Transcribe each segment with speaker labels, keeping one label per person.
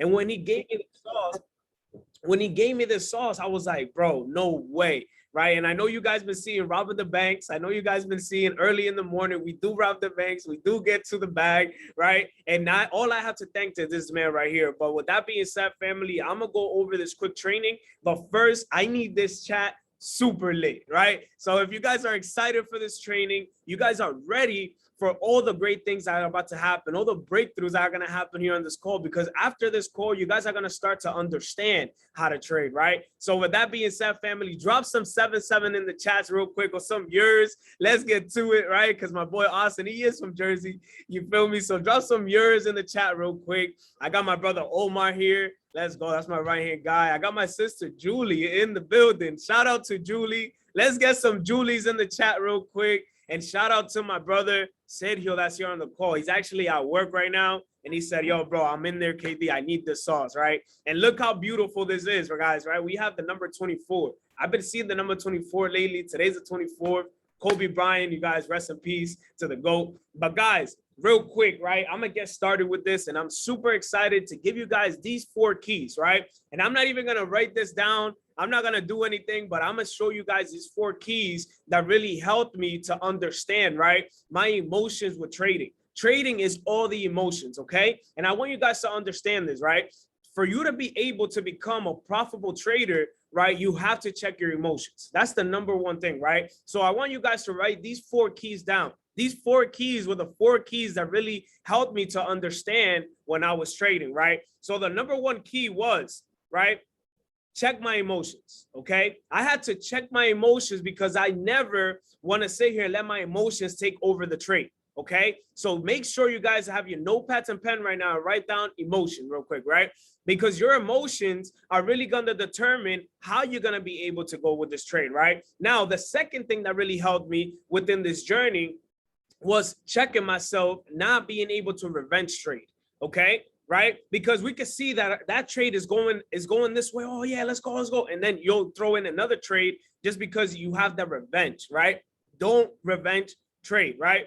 Speaker 1: And when he gave me the sauce, I was like, bro, no way. Right. And I know you guys been seeing robbing the banks. I know you guys been seeing early in the morning. We do rob the banks. We do get to the bag. Right. And not all I have to thank to this man right here. But with that being said, family, I'm going to go over this quick training. But first, I need this chat super lit. Right. So if you guys are excited for this training, you guys are ready for all the great things that are about to happen, all the breakthroughs that are going to happen here on this call, because after this call, you guys are going to start to understand how to trade, right? So with that being said, family, drop some 7-7 in the chats real quick or some yours. Let's get to it, right? Because my boy Austin, he is from Jersey. You feel me? So drop some yours in the chat real quick. I got my brother Omar here. Let's go. That's my right-hand guy. I got my sister Julie in the building. Shout out to Julie. Let's get some Julies in the chat real quick. And shout out to my brother, Sergio, that's here on the call. He's actually at work right now. And he said, yo, bro, I'm in there, KD. I need this sauce, right? And look how beautiful this is, guys, right? We have the number 24. I've been seeing the number 24 lately. Today's the 24th. Kobe Bryant, you guys, rest in peace to the GOAT. But guys, real quick, right? I'm going to get started with this. And I'm super excited to give you guys these 4 keys, right? And I'm not even going to write this down. I'm not going to do anything, but I'm going to show you guys these 4 keys that really helped me to understand, right, my emotions with trading. Trading is all the emotions, okay? And I want you guys to understand this, right? For you to be able to become a profitable trader, right, you have to check your emotions. That's the number one thing, right? So I want you guys to write these 4 keys down. These 4 keys were the 4 keys that really helped me to understand when I was trading, right? So the number 1 key was, right, check my emotions, okay? I had to check my emotions because I never want to sit here and let my emotions take over the trade, okay? So make sure you guys have your notepads and pen right now and write down emotion real quick, right? Because your emotions are really going to determine how you're going to be able to go with this trade, right? Now, the second thing that really helped me within this journey was checking myself, not being able to revenge trade, okay? Right? Because we can see that that trade is going this way. Oh yeah, let's go. And then you'll throw in another trade just because you have the revenge, right? Don't revenge trade, right?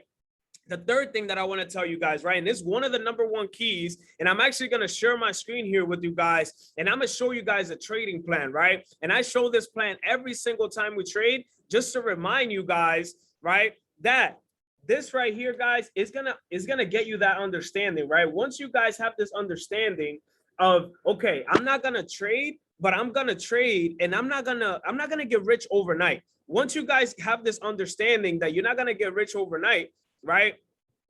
Speaker 1: The third thing that I want to tell you guys, right? And this is one of the number 1 keys. And I'm actually going to share my screen here with you guys. And I'm going to show you guys a trading plan, right? And I show this plan every single time we trade, just to remind you guys, right, that this right here, guys, is gonna get you that understanding, right? Once you guys have this understanding of, okay, I'm not gonna trade, but I'm gonna trade, and I'm not gonna get rich overnight. Once you guys have this understanding that you're not gonna get rich overnight, right?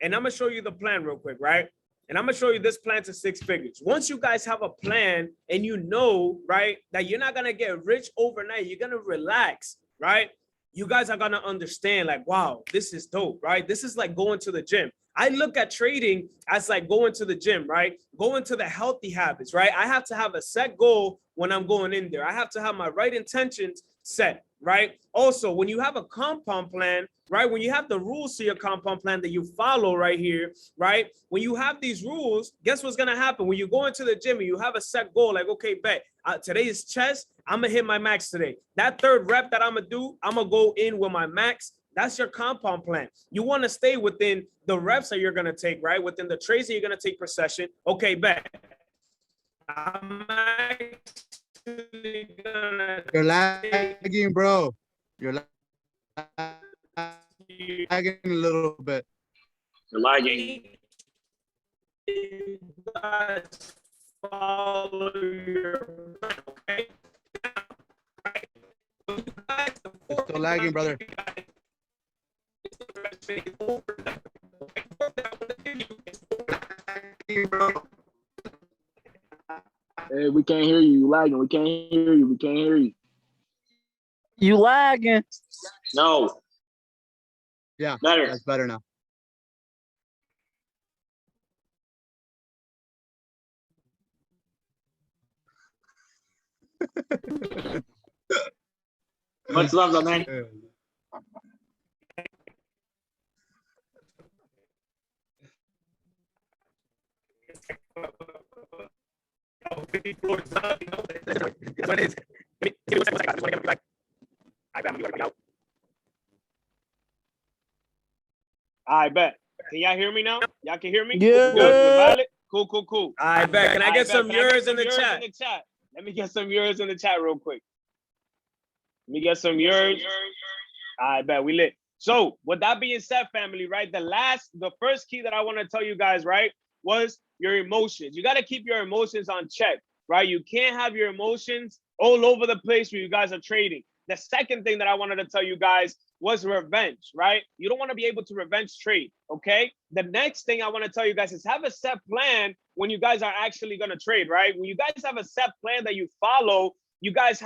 Speaker 1: And I'm gonna show you the plan real quick, right? And I'm gonna show you this plan to 6 figures. Once you guys have a plan and you know, right, that you're not gonna get rich overnight, you're gonna relax, right? You guys are gonna understand, like, wow, this is dope, right? This is like going to the gym. I look at trading as like going to the gym, right? Going to the healthy habits, right? I have to have a set goal when I'm going in there. I have to have my right intentions set, right? Also, when you have a compound plan, right? When you have the rules to your compound plan that you follow right here, right? When you have these rules, guess what's gonna happen? When you go into the gym and you have a set goal, like, okay, bet, today is chest, I'm gonna hit my max today. That 3rd rep that I'm gonna do, I'm gonna go in with my max. That's your compound plan. You want to stay within the reps that you're going to take, right? Within the trades that you're going to take per session. Okay, bet. I'm actually gonna
Speaker 2: You're lagging, bro. You're lagging a little bit.
Speaker 3: You're lagging.
Speaker 1: You guys follow your plan, okay?
Speaker 2: You're still lagging, brother.
Speaker 3: Hey, we can't hear you. You lagging. We can't hear you. We can't hear you.
Speaker 4: You lagging.
Speaker 3: No.
Speaker 2: Yeah,
Speaker 3: Better.
Speaker 2: that's better now.
Speaker 3: Much love, man.
Speaker 1: I bet. Can y'all hear me now? Y'all can hear me?
Speaker 4: Yeah.
Speaker 1: Good. We're valid?
Speaker 3: Cool.
Speaker 1: I bet. Can I get some yours in the
Speaker 3: yours
Speaker 1: chat?
Speaker 3: Let me get some yours in the chat real quick. Let me get some yours. I bet we lit. So with that being said, family, right? The first key that I want to tell you guys, right, was your emotions. You got to keep your emotions on check, right? You can't have your emotions all over the place when you guys are trading. The second thing that I wanted to tell you guys was revenge, right? You don't want to be able to revenge trade, okay? The next thing I want to tell you guys is have a set plan when you guys are actually going to trade, right? When you guys have a set plan that you follow, you guys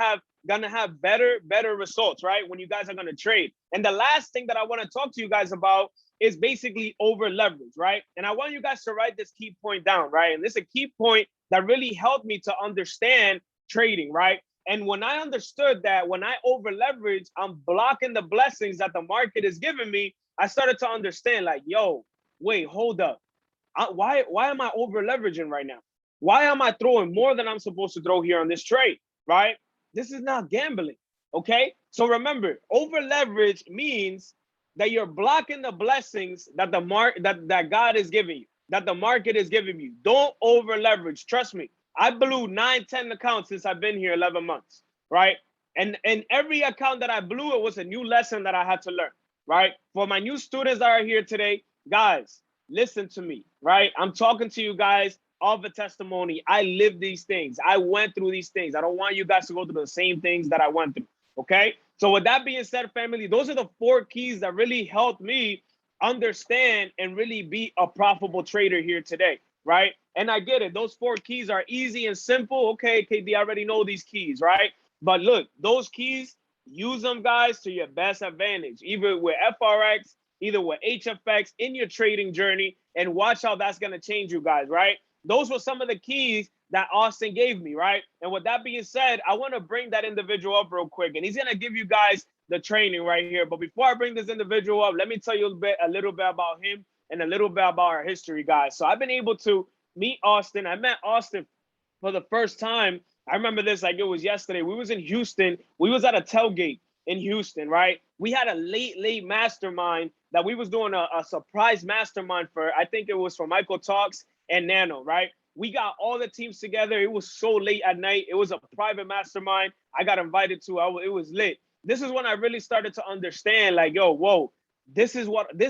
Speaker 3: gonna have better results, right? When you guys are gonna trade. And the last thing that I want to talk to you guys about is basically over leverage, right? And I want you guys to write this key point down, right? And this is a key point that really helped me to understand trading, right? And when I understood that when I over leverage, I'm blocking the blessings that the market is giving me, I started to understand like, yo, wait, hold up. Why am I over leveraging right now? Why am I throwing more than I'm supposed to throw here on this trade, right? This is not gambling, okay? So remember, over leverage means that you're blocking the blessings that that God is giving you, that the market is giving you. Don't over leverage. Trust me. I blew 9-10 accounts since I've been here 11 months, right? And every account that I blew, it was a new lesson that I had to learn, right? For my new students that are here today, guys, listen to me, right? I'm talking to you guys of a testimony. I lived these things. I went through these things. I don't want you guys to go through the same things that I went through, okay? So with that being said, family, those are the 4 keys that really helped me understand and really be a profitable trader here today, right? And I get it. Those 4 keys are easy and simple. Okay, KD, I already know these keys, right? But look, those keys, use them, guys, to your best advantage, either with FRX, either with HFX in your trading journey, and watch how that's going to change you guys, right? Those were some of the keys that Austin gave me, right? And with that being said, I want to bring that individual up real quick, and he's going to give you guys the training right here. But before I bring this individual up, let me tell you a little bit about him and a little bit about our history, guys. So I've been able to meet Austin. I met Austin for the first time. I remember this like it was yesterday. We was in Houston. We was at a tailgate in Houston, right? We had a late mastermind that we was doing a surprise mastermind for. I think it was for Michael Talks and Nano, right? We got all the teams together. It was so late at night. It was a private mastermind I got invited to. It was lit. This is when I really started to understand like, yo, whoa, this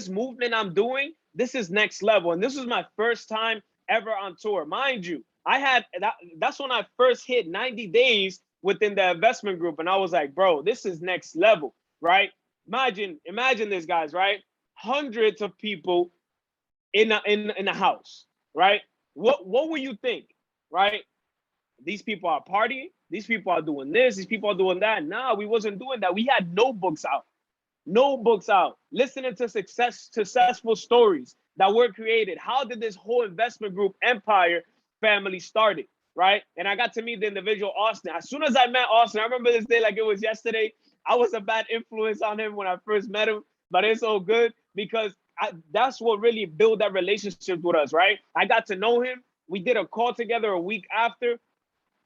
Speaker 3: movement I'm doing, this is next level. And this was my first time ever on tour. Mind you, that's when I first hit 90 days within the investment group. And I was like, bro, this is next level, right? Imagine this, guys, right? Hundreds of people in a house, right? What will you think, right? These people are partying. These people are doing this. These people are doing that. Nah, we wasn't doing that. We had notebooks out, listening to successful stories that were created. How did this whole investment group empire family started, right? And I got to meet the individual Austin. As soon as I met Austin, I remember this day like it was yesterday. I was a bad influence on him when I first met him, but it's all good because that's what really built that relationship with us, right? I got to know him. We did a call together a week after,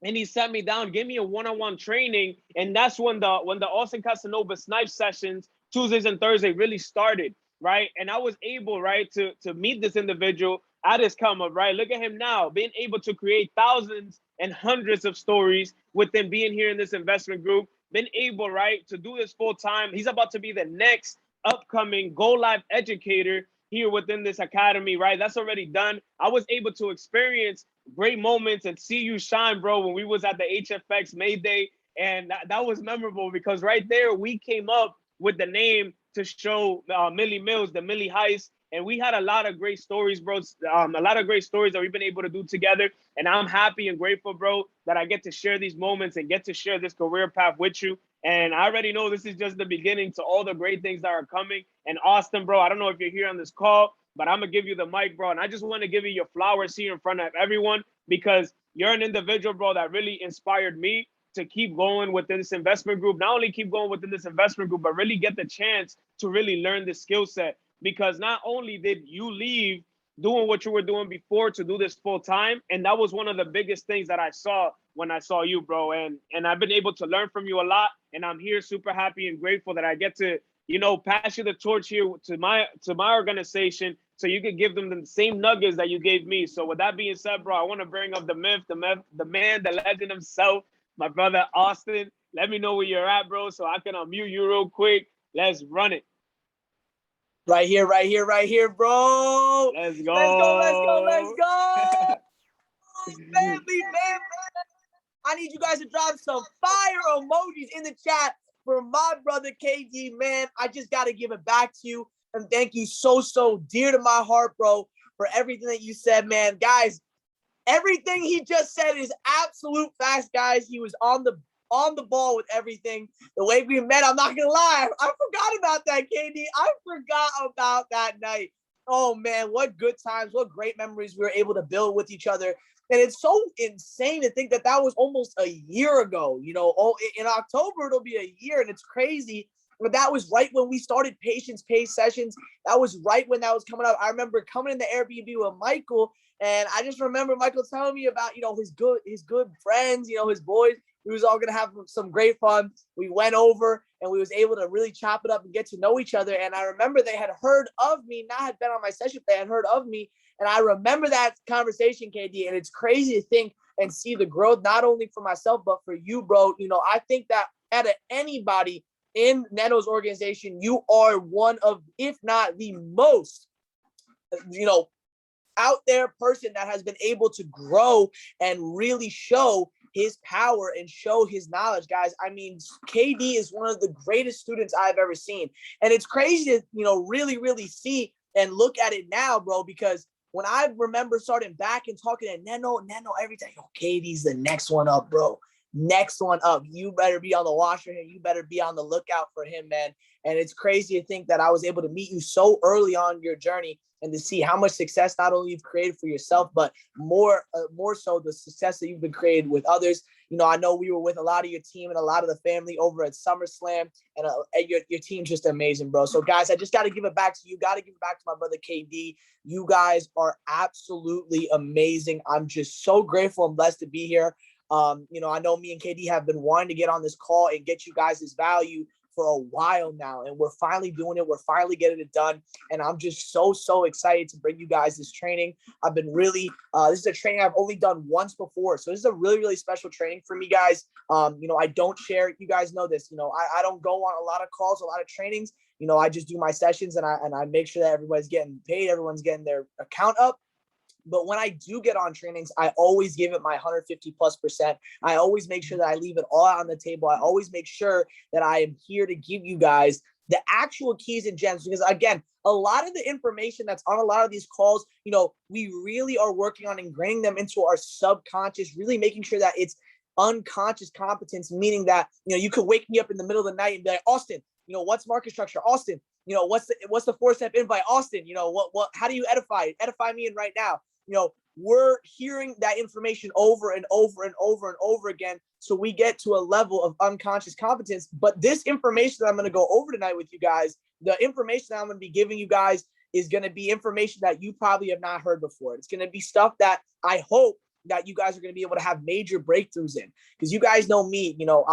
Speaker 3: and he sat me down, gave me a one-on-one training, and that's when the Austin Casanova snipe sessions Tuesdays and Thursdays really started, right? And I was able, right, to meet this individual at his come up, right? Look at him now, being able to create thousands and hundreds of stories within being here in this investment group, been able, right, to do this full time. He's about to be the next upcoming Go Live educator here within this academy, right? That's already done. I was able to experience great moments and see you shine, bro, when we was at the HFX May Day. And that was memorable because right there, we came up with the name to show Millie Mills, the Millie Heist. And we had a lot of great stories, bro. A lot of great stories that we've been able to do together. And I'm happy and grateful, bro, that I get to share these moments and get to share this career path with you. And I already know this is just the beginning to all the great things that are coming. And Austin, bro, I don't know if you're here on this call, but I'm going to give you the mic, bro. And I just want to give you your flowers here in front of everyone because you're an individual, bro, that really inspired me to keep going within this investment group. Not only keep going within this investment group, but really get the chance to really learn this skill set. Because not only did you leave doing what you were doing before to do this full time, and that was one of the biggest things that I saw when I saw you, bro. And I've been able to learn from you a lot. And I'm here super happy and grateful that I get to, you know, pass you the torch here to my organization so you could give them the same nuggets that you gave me. So with that being said, bro, I want to bring up the myth, the man, the legend himself, my brother Austin. Let me know where you're at, bro, so I can unmute you real quick. Let's run it.
Speaker 5: Right here, bro.
Speaker 3: Let's go.
Speaker 5: Let's go. Family, man. I need you guys to drop some fire emojis in the chat for my brother KD, man. I just got to give it back to you. And thank you so dear to my heart, bro, for everything that you said, man. Guys, everything he just said is absolute facts, guys. He was on the ball with everything. The way we met, I'm not gonna lie, I forgot about that, KD. I forgot about that night. Oh man, what good times, what great memories we were able to build with each other. And it's so insane to think that was almost a year ago. You know, in October it'll be a year, and it's crazy. But that was right when we started Patience Pay sessions. That was right when that was coming up. I remember coming in the Airbnb with Michael, and I just remember Michael telling me about, you know, his good friends, you know, his boys. We was all gonna have some great fun. We went over and we was able to really chop it up and get to know each other. And I remember they had heard of me, not had been on my session, but they had heard of me. And I remember that conversation, KD. And it's crazy to think and see the growth, not only for myself, but for you, bro. You know, I think that out of anybody in Neno's organization, you are one of, if not the most, you know, out there person that has been able to grow and really show his power and show his knowledge, guys. I mean, KD is one of the greatest students I've ever seen. And it's crazy to, you know, really see and look at it now, bro, because when I remember starting back and talking to Neno every time, yo, KD's the next one up, bro. Next one up. You better be on the watch for him. You better be on the lookout for him, man. And it's crazy to think that I was able to meet you so early on your journey and to see how much success not only you've created for yourself, but more so the success that you've been created with others. You know, I know we were with a lot of your team and a lot of the family over at SummerSlam, and your team's just amazing, bro. So, guys, I just got to give it back to you. Got to give it back to my brother KD. You guys are absolutely amazing. I'm just so grateful and blessed to be here. You know, I know me and KD have been wanting to get on this call and get you guys this value for a while now, and we're finally doing it. We're finally getting it done, and I'm just so excited to bring you guys this training. I've been really this is a training I've only done once before, so this is a really special training for me, guys. You know, I don't share, you guys know this, you know, I don't go on a lot of calls, a lot of trainings. You know, I just do my sessions, and I make sure that everybody's getting paid, everyone's getting their account up. But when I do get on trainings, I always give it my 150+%. I always make sure that I leave it all out on the table. I always make sure that I am here to give you guys the actual keys and gems, because again, a lot of the information that's on a lot of these calls, you know, we really are working on ingraining them into our subconscious, really making sure that it's unconscious competence, meaning that, you know, you could wake me up in the middle of the night and be like, Austin, you know, what's market structure? Austin, you know, what's the 4-step invite? Austin, you know, how do you edify me in right now? You know, we're hearing that information over and over again. So we get to a level of unconscious competence. But this information that I'm going to go over tonight with you guys, the information that I'm going to be giving you guys is going to be information that you probably have not heard before. It's going to be stuff that I hope that you guys are going to be able to have major breakthroughs in. Because you guys know me, you know,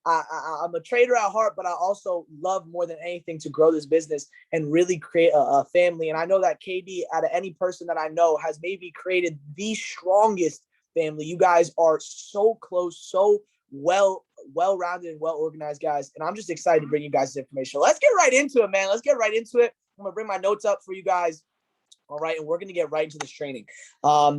Speaker 5: I'm a trader at heart, but I also love more than anything to grow this business and really create a family. And I know that KD, out of any person that I know, has maybe created the strongest family. You guys are so close, so well-rounded and well-organized, guys. And I'm just excited to bring you guys this information. Let's get right into it, man. Let's get right into it. I'm going to bring my notes up for you guys. All right, and we're going to get right into this training.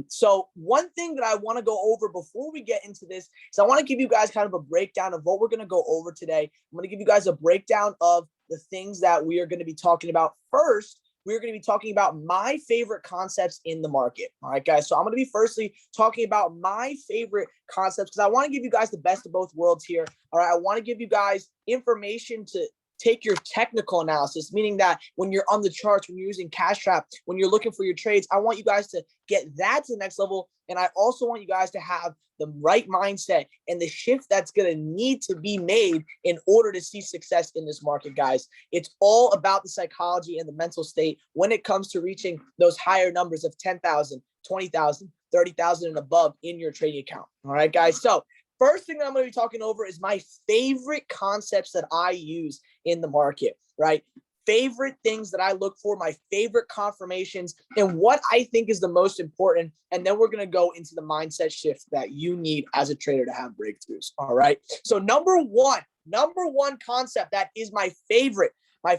Speaker 5: So one thing that I want to go over before we get into this is I want to give you guys kind of a breakdown of what we're going to go over today. I'm going to give you guys a breakdown of the things that we are going to be talking about. First, we're going to be talking about my favorite concepts in the market. All right, guys. So I'm going to be firstly talking about my favorite concepts because I want to give you guys the best of both worlds here. All right, I want to give you guys information to take your technical analysis, meaning that when you're on the charts, when you're using Cash Trap, when you're looking for your trades, I want you guys to get that to the next level. And I also want you guys to have the right mindset and the shift that's going to need to be made in order to see success in this market, guys. It's all about the psychology and the mental state when it comes to reaching those higher numbers of 10,000, 20,000, 30,000 and above in your trading account. All right, guys. So first thing that I'm going to be talking over is my favorite concepts that I use in the market, right? favorite things that I look for, my favorite confirmations, and what I think is the most important. And then we're going to go into the mindset shift that you need as a trader to have breakthroughs. All right. So number one concept that is my favorite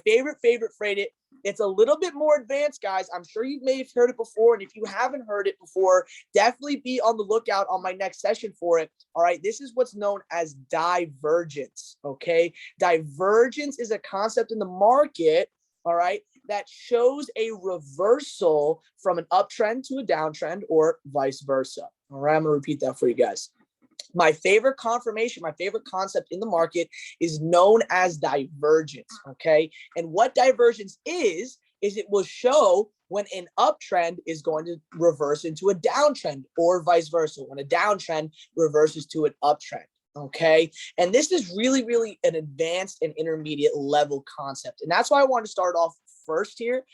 Speaker 5: favorite. It's a little bit more advanced, guys. I'm sure you may have heard it before. And if you haven't heard it before, definitely be on the lookout on my next session for it. All right. This is what's known as divergence. Okay. Divergence is a concept in the market, all right, that shows a reversal from an uptrend to a downtrend or vice versa. All right. I'm going to repeat that for you guys. My favorite confirmation, my favorite concept in the market is known as divergence, okay? And what divergence is it will show when an uptrend is going to reverse into a downtrend or vice versa, when a downtrend reverses to an uptrend, okay? And this is really, really an advanced and intermediate level concept. And that's why I want to start off first here,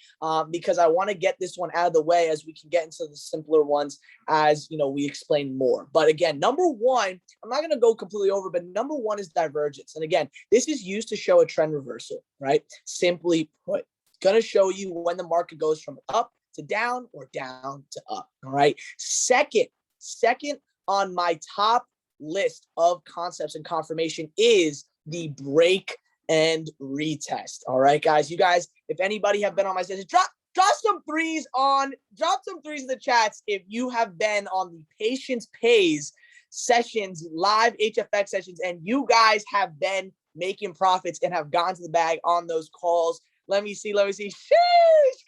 Speaker 5: because I want to get this one out of the way as we can get into the simpler ones as we explain more. But again, number one, I'm not going to go completely over, but number one is divergence. And again, this is used to show a trend reversal, right? Simply put, it's going to show you when the market goes from up to down or down to up. All right. Second on my top list of concepts and confirmation is the break and retest. All right, guys. You guys, if anybody have been on my session, drop some threes in the chats if you have been on the Patience Pays sessions, live HFX sessions, and you guys have been making profits and have gone to the bag on those calls. Let me see. Sheesh,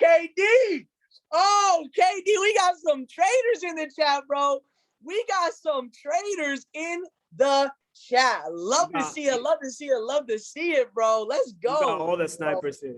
Speaker 5: KD. Oh, KD, we got some traders in the chat, bro. We got some traders in the chat. Love to see it, bro. Let's go.
Speaker 1: You got all the snipers here.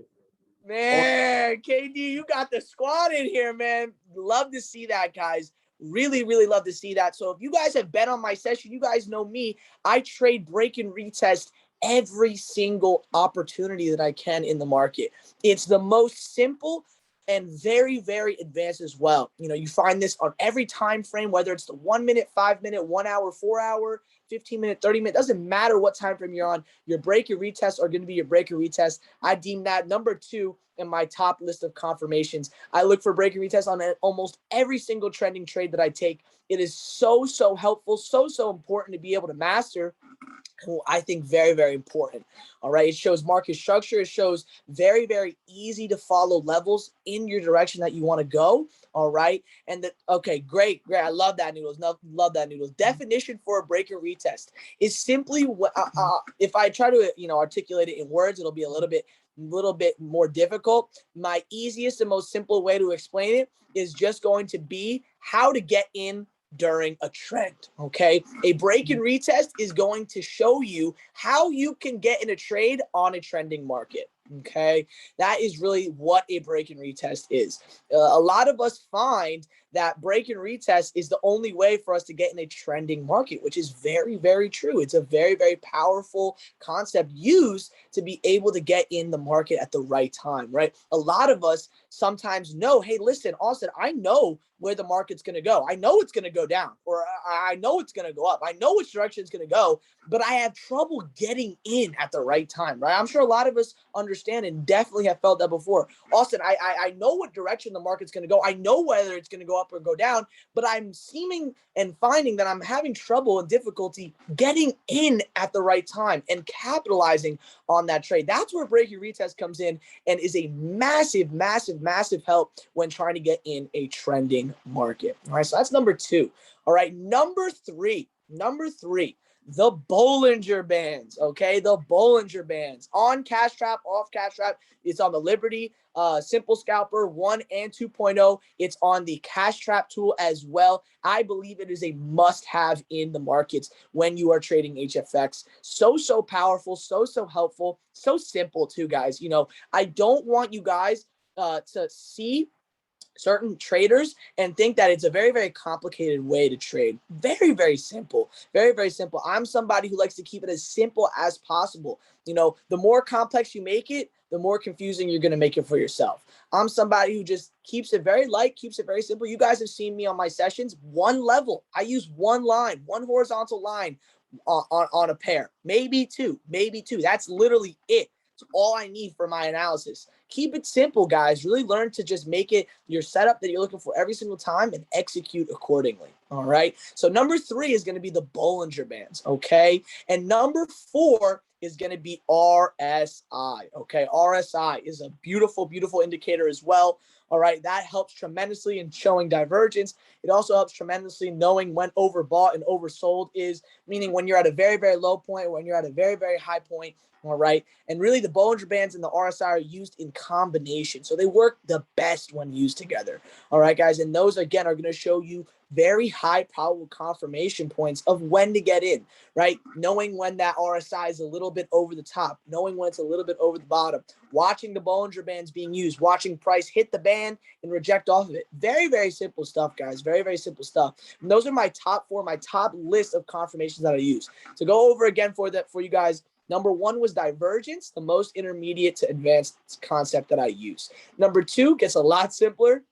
Speaker 5: Man, KD, you got the squad in here, man. Love to see that, guys. Really, really love to see that. So if you guys have been on my session, you guys know me. I trade break and retest every single opportunity that I can in the market. It's the most simple and very, very advanced as well. You find this on every time frame, whether it's the 1 minute, 5 minute, 1 hour, 4 hour, 15 minute, 30 minute, doesn't matter what time frame you're on. Your break and retest are going to be your break and retest. I deem that number two in my top list of confirmations. I look for break and retest on almost every single trending trade that I take. It is so, so helpful, so, so important to be able to master. I think very, very important. All right. It shows market structure. It shows very, very easy to follow levels in your direction that you want to go. All right. And okay, great. I love that, Noodles. Love that, Noodles. Definition for a break and retest is simply if I try to, articulate it in words, it'll be a little bit more difficult. My easiest and most simple way to explain it is just going to be how to get in during a trend. Okay. A break and retest is going to show you how you can get in a trade on a trending market. Okay. That is really what a break and retest is. A lot of us find that break and retest is the only way for us to get in a trending market, which is very, very true. It's a very, very powerful concept used to be able to get in the market at the right time, right? A lot of us sometimes know, hey, listen, Austin, I know where the market's going to go. I know it's going to go down, or I know it's going to go up. I know which direction it's going to go, but I have trouble getting in at the right time, right? I'm sure a lot of us understand and definitely have felt that before. Austin, I know what direction the market's going to go. I know whether it's going to go up or go down, but I'm seeming and finding that I'm having trouble and difficulty getting in at the right time and capitalizing on that trade. That's where break and retest comes in and is a massive, massive, massive help when trying to get in a trending market. All right, so that's number two. All right, number three, the Bollinger Bands. Okay, the Bollinger Bands on Cash Trap, off Cash Trap. It's on the Liberty Simple Scalper 1 and 2.0. It's on the Cash Trap tool as well. I believe it is a must-have in the markets when you are trading HFX. So powerful, so helpful, so simple too, guys. I don't want you guys to see certain traders and think that it's a very, very complicated way to trade. Very, very simple. Very, very simple. I'm somebody who likes to keep it as simple as possible. The more complex you make it, the more confusing you're going to make it for yourself. I'm somebody who just keeps it very light, keeps it very simple. You guys have seen me on my sessions, one level. I use one line, one horizontal line on a pair, maybe two. That's literally it. all I need for my analysis. Keep it simple, guys. Really learn to just make it your setup that you're looking for every single time and execute accordingly. All right. So number 3 is going to be the Bollinger Bands. Okay. And number 4 is going to be RSI. Okay. RSI is a beautiful, beautiful indicator as well. All right. That helps tremendously in showing divergence. It also helps tremendously knowing when overbought and oversold is, meaning when you're at a very, very low point, when you're at a very, very high point. All right. And really the Bollinger Bands and the RSI are used in combination. So they work the best when used together. All right, guys. And those, again, are going to show you very high probable confirmation points of when to get in, right? Knowing when that RSI is a little bit over the top, knowing when it's a little bit over the bottom, watching the Bollinger Bands being used, watching price hit the band and reject off of it. Very, very simple stuff, guys. Very, very simple stuff. And those are my top 4, my top list of confirmations that I use. To go over again for you guys, number 1 was divergence, the most intermediate to advanced concept that I use. Number 2 gets a lot simpler.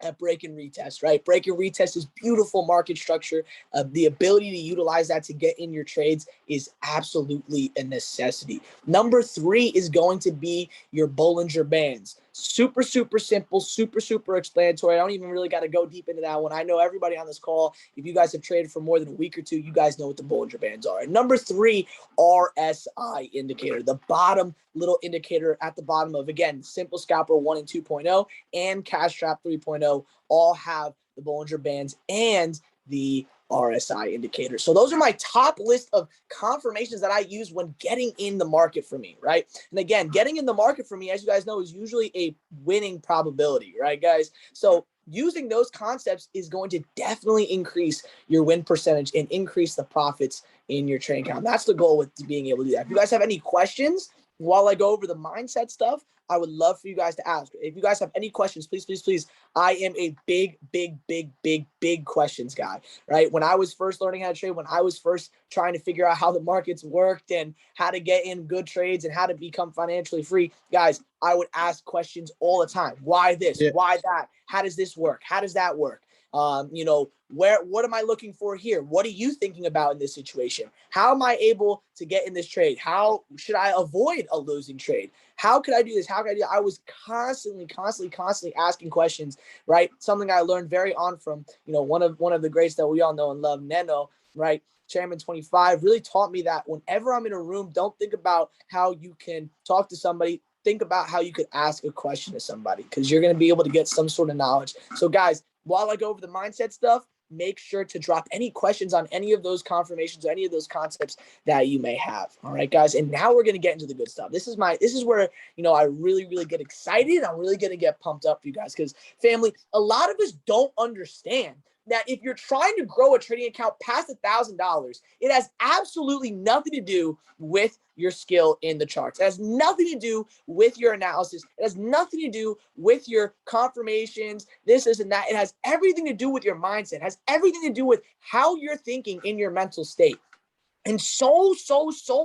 Speaker 5: At break and retest, right? Break and retest is beautiful market structure. The ability to utilize that to get in your trades is absolutely a necessity. Number 3 is going to be your Bollinger Bands. Super, super simple, super, super explanatory. I don't even really got to go deep into that one. I know everybody on this call, if you guys have traded for more than a week or two, you guys know what the Bollinger Bands are. And number 3, RSI indicator, the bottom little indicator at the bottom of, again, Simple Scalper 1 and 2.0 and Cash Trap 3.0 all have the Bollinger Bands and the RSI indicator. So those are my top list of confirmations that I use when getting in the market for me, right? And again, getting in the market for me, as you guys know, is usually a winning probability, right, guys? So using those concepts is going to definitely increase your win percentage and increase the profits in your trading account. That's the goal with being able to do that. If you guys have any questions while I go over the mindset stuff, I would love for you guys to ask. If you guys have any questions, please, please, please. I am a big, big, big, big, big questions guy, right? When I was first learning how to trade, when I was first trying to figure out how the markets worked and how to get in good trades and how to become financially free, guys, I would ask questions all the time. Why this?
Speaker 2: Yeah.
Speaker 5: Why that? How does this work? How does that work? What am I looking for here? What are you thinking about in this situation? How am I able to get in this trade? How should I avoid a losing trade? How could I do this? How could I do that? I was constantly asking questions, right? Something I learned very on from, one of the greats that we all know and love, Neno, right? Chairman 25 really taught me that whenever I'm in a room, don't think about how you can talk to somebody. Think about how you could ask a question to somebody, because you're going to be able to get some sort of knowledge. So guys, while I go over the mindset stuff, make sure to drop any questions on any of those confirmations or any of those concepts that you may have. All right, guys. And now we're going to get into the good stuff. This is where, I really, really get excited. I'm really going to get pumped up for you guys, because family, a lot of us don't understand that if you're trying to grow a trading account past $1,000, it has absolutely nothing to do with your skill in the charts. It has nothing to do with your analysis. It has nothing to do with your confirmations, this and that. It has everything to do with your mindset. It has everything to do with how you're thinking in your mental state. And so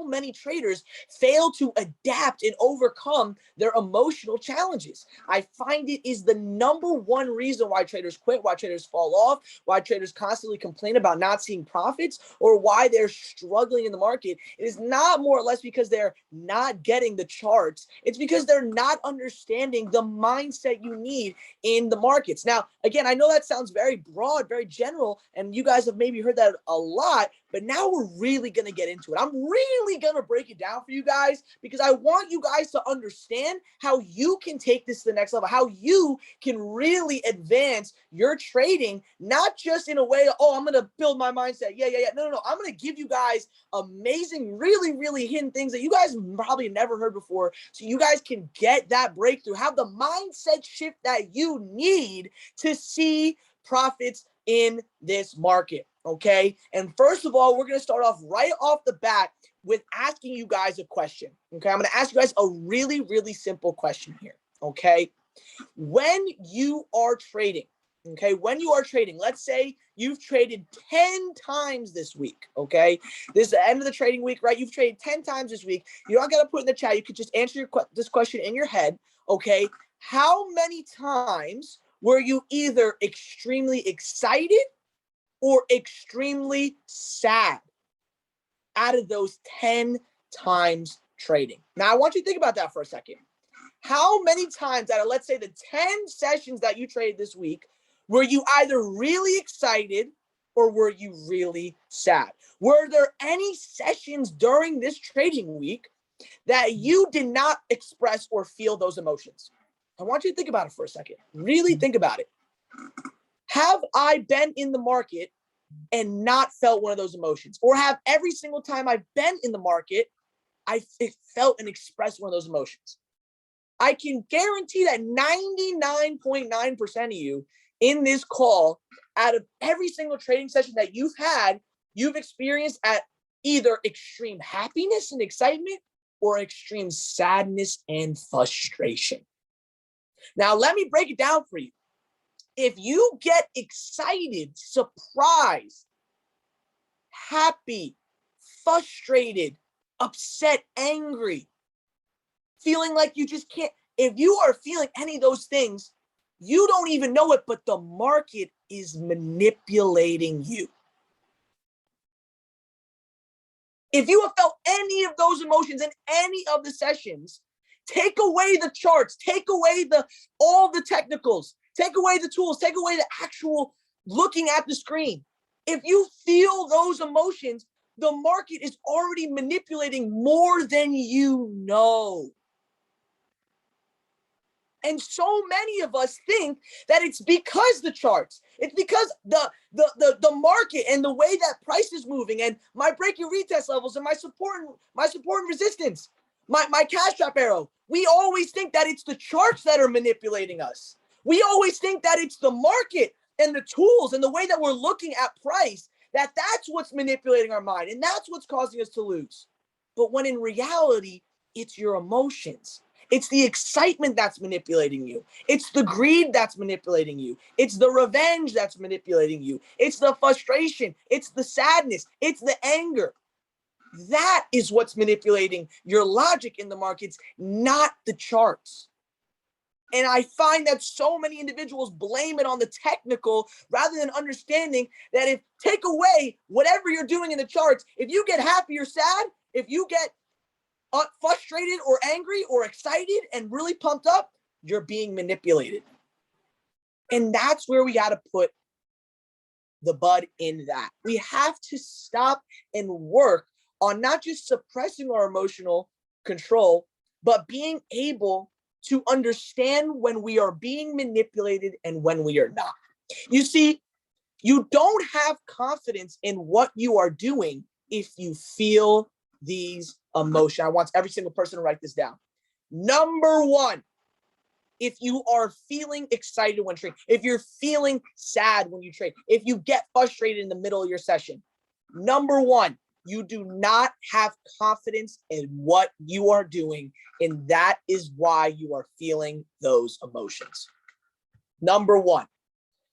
Speaker 5: many traders fail to adapt and overcome their emotional challenges. I find it is the number one reason why traders quit, why traders fall off, why traders constantly complain about not seeing profits, or why they're struggling in the market. It is not more or less because they're not getting the charts. It's because they're not understanding the mindset you need in the markets. Now, again, I know that sounds very broad, very general, and you guys have maybe heard that a lot, but now we're really going to get into it. I'm really going to break it down for you guys, because I want you guys to understand how you can take this to the next level, how you can really advance your trading, not just in a way, I'm going to build my mindset. Yeah. No. I'm going to give you guys amazing, really, really hidden things that you guys probably never heard before, so you guys can get that breakthrough, have the mindset shift that you need to see profits in this market. Okay. And first of all, we're going to start off right off the bat with asking you guys a question. Okay. I'm going to ask you guys a really, really simple question here. Okay. When you are trading, let's say you've traded 10 times this week. Okay. This is the end of the trading week, right? You've traded 10 times this week. You don't got to put in the chat. You could just answer this question in your head. Okay. How many times were you either extremely excited or extremely sad out of those 10 times trading. Now, I want you to think about that for a second. How many times out of, let's say, the 10 sessions that you traded this week, were you either really excited or were you really sad? Were there any sessions during this trading week that you did not express or feel those emotions? I want you to think about it for a second. Really think about it. Have I been in the market and not felt one of those emotions? Or have every single time I've been in the market, I felt and expressed one of those emotions? I can guarantee that 99.9% of you in this call, out of every single trading session that you've had, you've experienced at either extreme happiness and excitement or extreme sadness and frustration. Now, let me break it down for you. If you get excited, surprised, happy, frustrated, upset, angry, feeling like you just can't, if you are feeling any of those things, you don't even know it, but the market is manipulating you. If you have felt any of those emotions in any of the sessions, take away the charts, take away all the technicals, take away the tools, take away the actual looking at the screen. If you feel those emotions, the market is already manipulating more than you know. And so many of us think that it's because the charts, it's because the market and the way that price is moving and my break and retest levels and my support and resistance, my cash trap arrow. We always think that it's the charts that are manipulating us. We always think that it's the market and the tools and the way that we're looking at price, that's what's manipulating our mind and that's what's causing us to lose. But when in reality, it's your emotions. It's the excitement that's manipulating you. It's the greed that's manipulating you. It's the revenge that's manipulating you. It's the frustration. It's the sadness. It's the anger. That is what's manipulating your logic in the markets, not the charts. And I find that so many individuals blame it on the technical rather than understanding that if take away whatever you're doing in the charts, if you get happy or sad, if you get frustrated or angry or excited and really pumped up, you're being manipulated. And that's where we got to put the bud in that. We have to stop and work on not just suppressing our emotional control, but being able to understand when we are being manipulated and when we are not. You see, you don't have confidence in what you are doing if you feel these emotions. I want every single person to write this down. Number one, if you are feeling excited when trading, if you're feeling sad when you trade, if you get frustrated in the middle of your session, number one, you do not have confidence in what you are doing, and that is why you are feeling those emotions. Number one,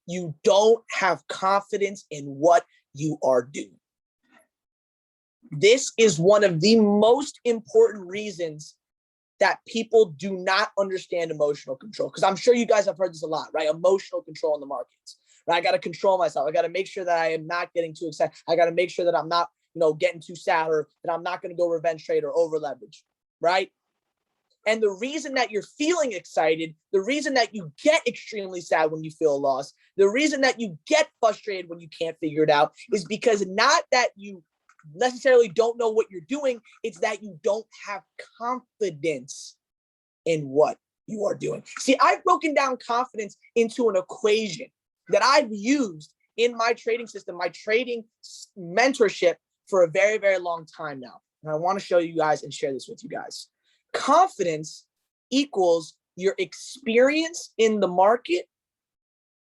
Speaker 5: you don't have confidence in what you are doing. This is one of the most important reasons that people do not understand emotional control. Because I'm sure you guys have heard this a lot, right? Emotional control in the markets. Right? I got to control myself. I got to make sure that I am not getting too excited. I got to make sure that I'm not, getting too sad, or that I'm not going to go revenge trade or over leverage, right? And the reason that you're feeling excited, the reason that you get extremely sad when you feel a loss, the reason that you get frustrated when you can't figure it out is because not that you necessarily don't know what you're doing, it's that you don't have confidence in what you are doing. See, I've broken down confidence into an equation that I've used in my trading system, my trading mentorship for a very, very long time now. And I want to show you guys and share this with you guys. Confidence equals your experience in the market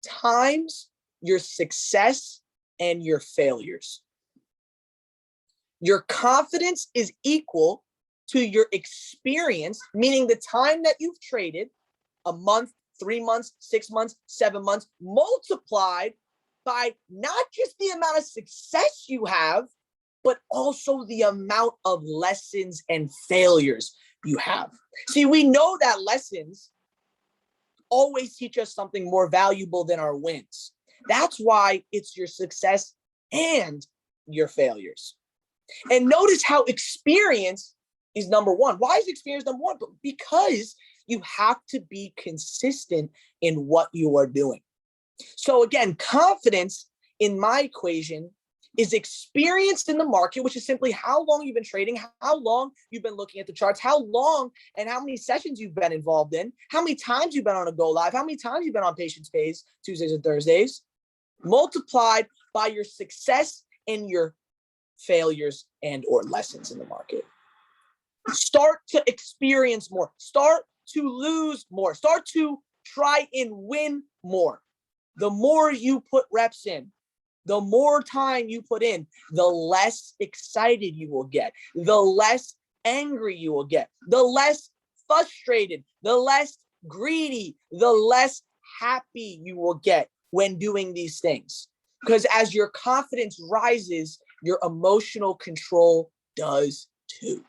Speaker 5: times your success and your failures. Your confidence is equal to your experience, meaning the time that you've traded, a month, 3 months, 6 months, 7 months, multiplied by not just the amount of success you have, but also the amount of lessons and failures you have. See, we know that lessons always teach us something more valuable than our wins. That's why it's your success and your failures. And notice how experience is number one. Why is experience number one? But because you have to be consistent in what you are doing. So again, confidence in my equation is experience in the market, which is simply how long you've been trading, how long you've been looking at the charts, how long and how many sessions you've been involved in, how many times you've been on a go live, how many times you've been on patience pays Tuesdays and Thursdays, multiplied by your success and your failures and or lessons in the market. Start to experience more, start to lose more, start to try and win more. The more you put reps in, the more time you put in, the less excited you will get, the less angry you will get, the less frustrated, the less greedy, the less happy you will get when doing these things. Because as your confidence rises, your emotional control does too.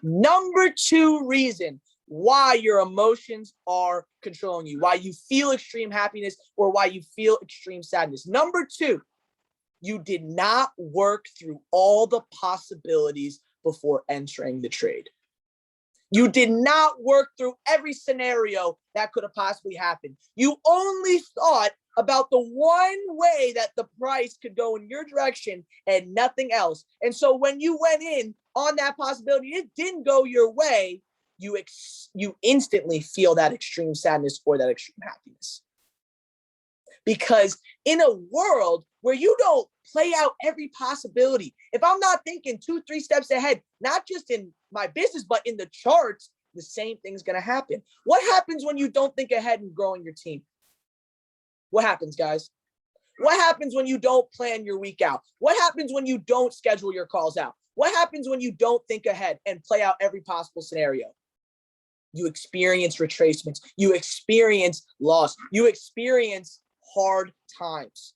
Speaker 5: Number two reason why your emotions are controlling you, why you feel extreme happiness or why you feel extreme sadness. Number two, you did not work through all the possibilities before entering the trade. You did not work through every scenario that could have possibly happened. You only thought about the one way that the price could go in your direction and nothing else. And so when you went in on that possibility, it didn't go your way, you instantly feel that extreme sadness or that extreme happiness. Because in a world where you don't play out every possibility, if I'm not thinking 2-3 steps ahead, not just in my business, but in the charts, the same thing's going to happen. What happens when you don't think ahead and growing your team? What happens, guys? What happens when you don't plan your week out? What happens when you don't schedule your calls out? What happens when you don't think ahead and play out every possible scenario? You experience retracements. You experience loss. You experience hard times.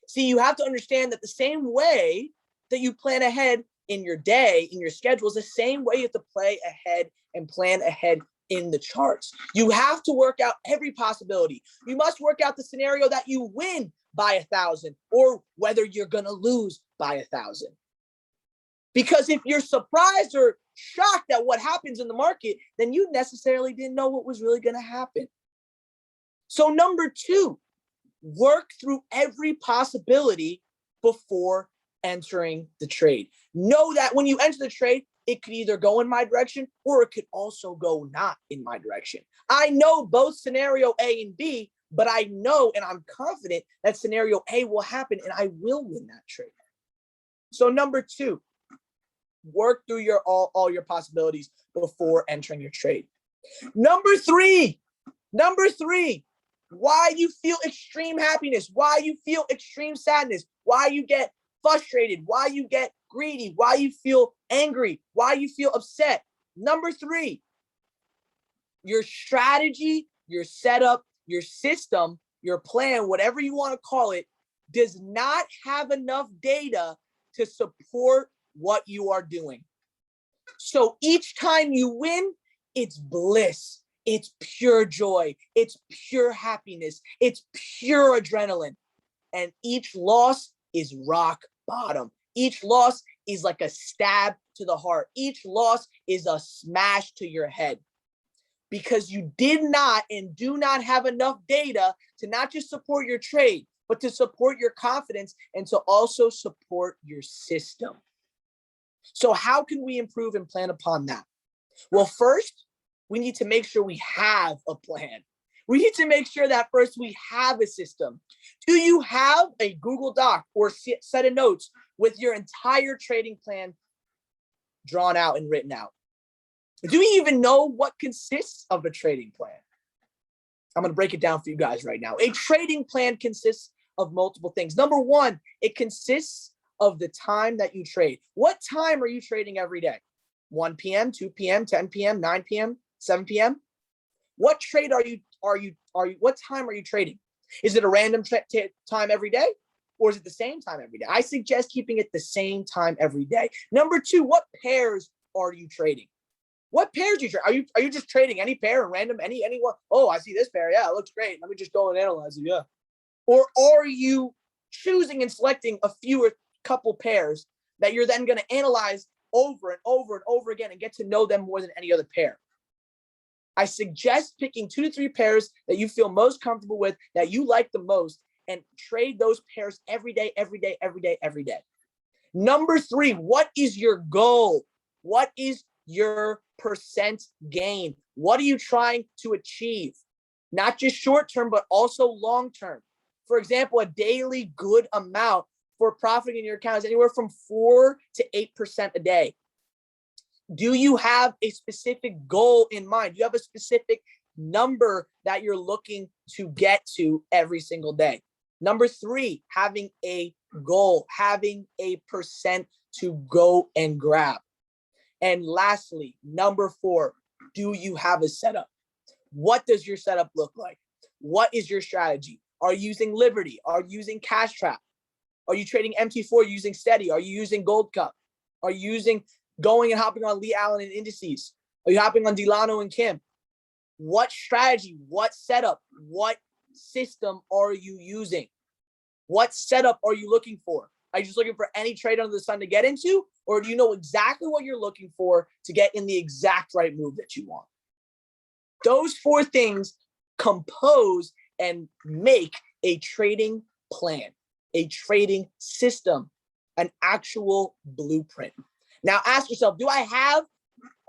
Speaker 5: See, you have to understand that the same way that you plan ahead in your day, in your schedule, is the same way you have to play ahead and plan ahead in the charts. You have to work out every possibility. You must work out the scenario that you win by 1,000 or whether you're going to lose by 1,000. Because if you're surprised or shocked at what happens in the market, then you necessarily didn't know what was really going to happen. So number two, work through every possibility before entering the trade. Know that when you enter the trade, it could either go in my direction or it could also go not in my direction. I know both scenario A and B, but I know and I'm confident that scenario A will happen and I will win that trade. So number two, work through all your possibilities before entering your trade. Number three, why you feel extreme happiness, why you feel extreme sadness, why you get frustrated, why you get greedy, why you feel angry, why you feel upset. Number three, your strategy, your setup, your system, your plan, whatever you want to call it, does not have enough data to support what you are doing. So each time you win, it's bliss. It's pure joy. It's pure happiness. It's pure adrenaline. And each loss is rock bottom. Each loss is like a stab to the heart. Each loss is a smash to your head. Because you did not and do not have enough data to not just support your trade, but to support your confidence and to also support your system. So how can we improve and plan upon that? Well, first, we need to make sure we have a plan. We need to make sure that first we have a system. Do you have a Google Doc or set of notes with your entire trading plan drawn out and written out? Do we even know what consists of a trading plan? I'm going to break it down for you guys right now. A trading plan consists of multiple things. Number one, it consists of the time that you trade. What time are you trading every day? 1 p.m., 2 p.m., 10 p.m., 9 p.m., 7 p.m. What trade what time are you trading? Is it a random time every day? Or is it the same time every day? I suggest keeping it the same time every day. Number two, what pairs are you trading? What pairs do you trade? Are you just trading any pair at random, anyone? Oh, I see this pair. Yeah, it looks great. Let me just go and analyze it. Yeah. Or are you choosing and selecting a couple pairs that you're then going to analyze over and over and over again and get to know them more than any other pair. I suggest picking 2 to 3 pairs that you feel most comfortable with, that you like the most, and trade those pairs every day, every day, every day, every day. Number 3, what is your goal? What is your percent gain? What are you trying to achieve? Not just short term, but also long term. For example, a daily good amount for profiting in your account is anywhere from 4 to 8% a day. Do you have a specific goal in mind? Do you have a specific number that you're looking to get to every single day? Number 3, having a goal, having a percent to go and grab. And lastly, number 4, do you have a setup? What does your setup look like? What is your strategy? Are you using Liberty? Are you using Cash Trap? Are you trading MT4 using Steady? Are you using Gold Cup? Are you using going and hopping on Lee Allen and indices? Are you hopping on Delano and Kim? What strategy, what setup, what system are you using? What setup are you looking for? Are you just looking for any trade under the sun to get into? Or do you know exactly what you're looking for to get in the exact right move that you want? Those 4 things compose and make a trading plan, a trading system, an actual blueprint. Now ask yourself, do I have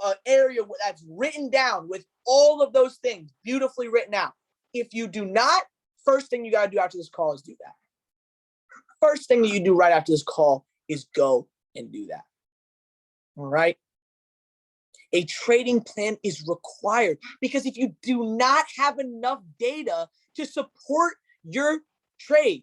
Speaker 5: an area that's written down with all of those things beautifully written out? If you do not, first thing you got to do after this call is do that. First thing that you do right after this call is go and do that. All right. A trading plan is required, because if you do not have enough data to support your trade,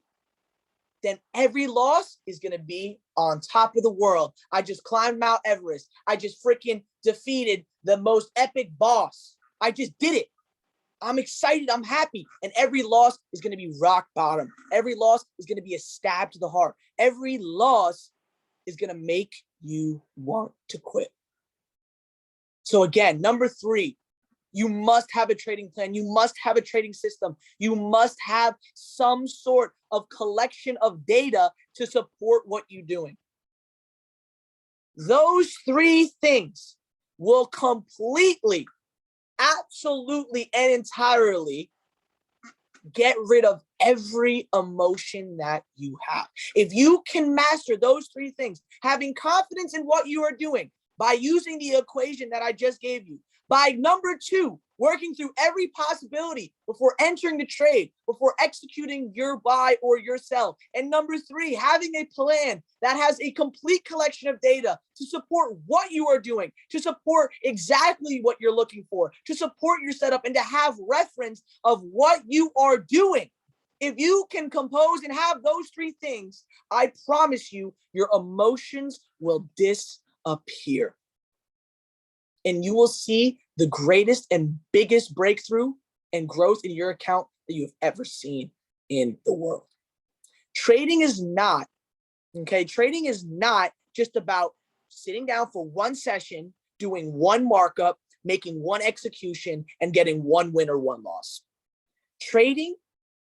Speaker 5: then every loss is going to be on top of the world. I just climbed Mount Everest. I just freaking defeated the most epic boss. I just did it. I'm excited. I'm happy. And every loss is going to be rock bottom. Every loss is going to be a stab to the heart. Every loss is going to make you want to quit. So again, number 3, you must have a trading plan. You must have a trading system. You must have some sort of collection of data to support what you're doing. Those 3 things will completely, absolutely, and entirely get rid of every emotion that you have. If you can master those 3 things, having confidence in what you are doing by using the equation that I just gave you, by number 2, working through every possibility before entering the trade, before executing your buy or your sell, and number 3, having a plan that has a complete collection of data to support what you are doing, to support exactly what you're looking for, to support your setup, and to have reference of what you are doing. If you can compose and have those 3 things, I promise you, your emotions will disappear. And you will see the greatest and biggest breakthrough and growth in your account that you've ever seen in the world. Trading is not just about sitting down for one session, doing one markup, making one execution, and getting one win or one loss. Trading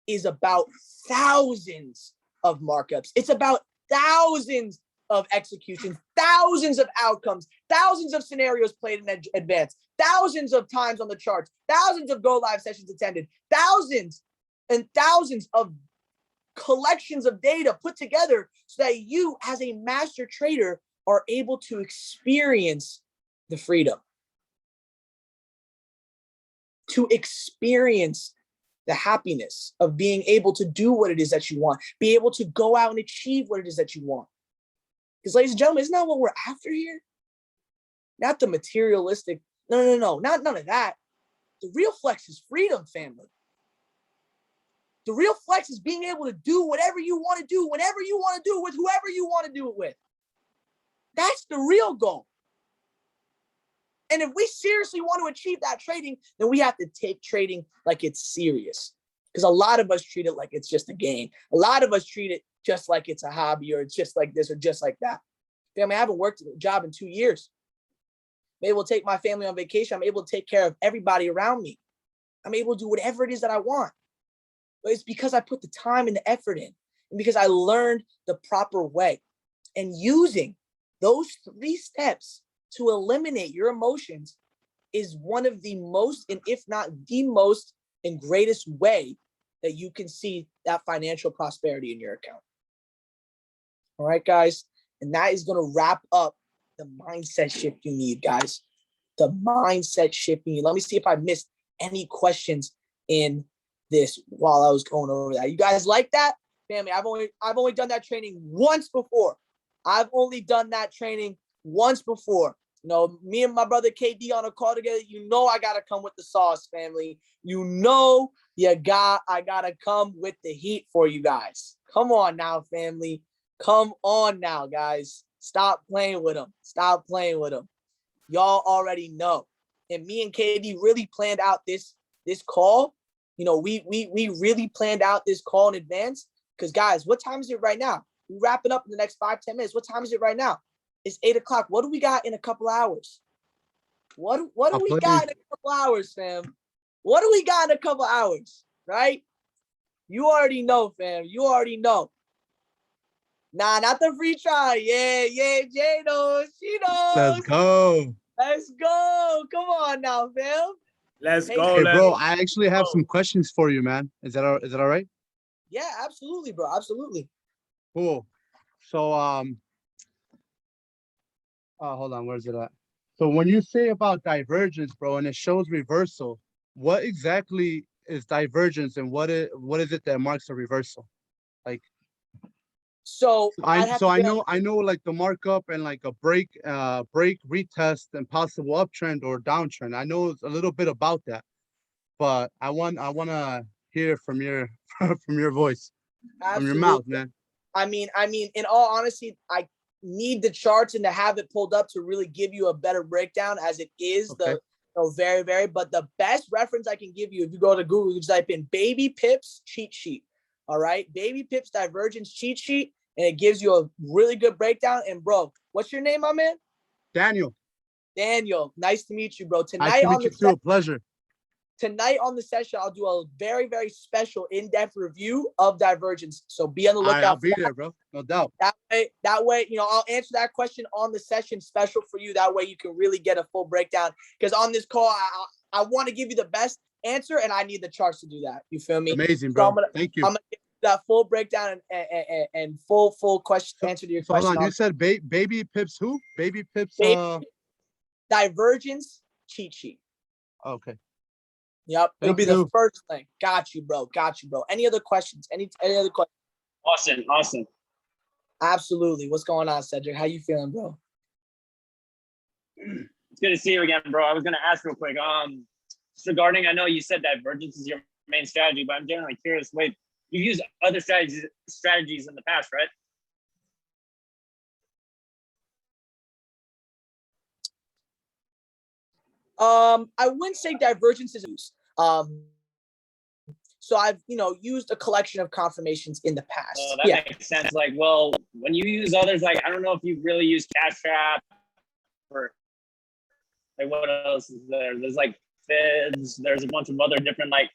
Speaker 5: is about thousands of markups. It's about thousands of executions, thousands of outcomes, thousands of scenarios played in advance, thousands of times on the charts, thousands of go live sessions attended, thousands and thousands of collections of data put together so that you, as a master trader, are able to experience the freedom, to experience the happiness of being able to do what it is that you want, be able to go out and achieve what it is that you want. Because, ladies and gentlemen, isn't that what we're after here? Not the materialistic, no, not none of that. The real flex is freedom, family. The real flex is being able to do whatever you want to do, whenever you want to do it, with whoever you want to do it with. That's the real goal. And if we seriously want to achieve that trading, then we have to take trading like it's serious. Because a lot of us treat it like it's just a game. A lot of us treat it just like it's a hobby, or it's just like this or just like that. Family, I haven't worked a job in 2 years. I'm able to take my family on vacation. I'm able to take care of everybody around me. I'm able to do whatever it is that I want. But it's because I put the time and the effort in, and because I learned the proper way. And using Those 3 steps to eliminate your emotions is one of the most, and if not the most and greatest way that you can see that financial prosperity in your account. All right, guys. And that is going to wrap up the mindset shift you need, guys. The mindset shift you need. Let me see if I missed any questions in this while I was going over that. You guys like that? Family, I've only done that training once before. I've only done that training once before. You know, me and my brother KD on a call together, you know I gotta come with the sauce, family. You know I gotta come with the heat for you guys. Come on now, family. Come on now, guys. Stop playing with them. Stop playing with them. Y'all already know. And me and KD really planned out this call. You know, we really planned out this call in advance. Because guys, what time is it right now? We wrap it up in the next 5-10 minutes. What time is it right now? It's 8 o'clock. What do we got in a couple hours? What do we got in a couple hours, fam? What do we got in a couple hours? Right? You already know, fam. You already know. Nah, not the free try. Yeah, Jay knows. She knows.
Speaker 2: Let's go.
Speaker 5: Let's go. Come on now, fam.
Speaker 1: Let's
Speaker 5: Hey,
Speaker 1: go.
Speaker 2: Hey,
Speaker 1: let's
Speaker 2: bro,
Speaker 1: go.
Speaker 2: I actually have some questions for you, man. Is that all right?
Speaker 5: Yeah, absolutely, bro. Absolutely.
Speaker 2: Cool. So, hold on, where's it at? So when you say about divergence, bro, and it shows reversal, what exactly is divergence, and what is it that marks a reversal? Like,
Speaker 5: So
Speaker 2: I know like the markup and like a break, retest, and possible uptrend or downtrend. I know a little bit about that, but I wanna hear from your from your voice, from your mouth, man.
Speaker 5: I mean, in all honesty, I need the charts and to have it pulled up to really give you a better breakdown, as it is very, very. But the best reference I can give you, if you go to Google, you just type in Baby Pips cheat sheet. All right, Baby Pips divergence cheat sheet, and it gives you a really good breakdown. And bro, what's your name, my man?
Speaker 2: Daniel.
Speaker 5: Daniel, nice to meet you, bro.
Speaker 2: Nice to meet you too. A pleasure.
Speaker 5: Tonight on the session, I'll do a very, very special in-depth review of divergence. So be on the lookout.
Speaker 2: I'll be there, bro. No doubt.
Speaker 5: That way, you know, I'll answer that question on the session special for you. That way you can really get a full breakdown. Because on this call, I want to give you the best answer, and I need the charts to do that. You feel me?
Speaker 2: Amazing, bro.
Speaker 5: So
Speaker 2: Thank you.
Speaker 5: I'm gonna give you that full breakdown and full question answer to your question.
Speaker 2: Hold on, you said Baby Pips who? Baby Pips
Speaker 5: divergence cheat sheet.
Speaker 2: Okay.
Speaker 5: Yep, it'll be the first thing. Got you, bro. Any other questions? Any other questions?
Speaker 3: Awesome.
Speaker 5: Absolutely. What's going on, Cedric? How you feeling, bro?
Speaker 3: It's good to see you again, bro. I was gonna ask real quick. Just regarding, I know you said divergence is your main strategy, but I'm generally curious. Wait, you've used other strategies in the past, right?
Speaker 5: I wouldn't say divergence is used. So I've, used a collection of confirmations in the past.
Speaker 3: So that makes sense. Like, well, when you use others, like, I don't know if you really use Cash Trap or like what else is there? There's like FIDs. There's a bunch of other different, like,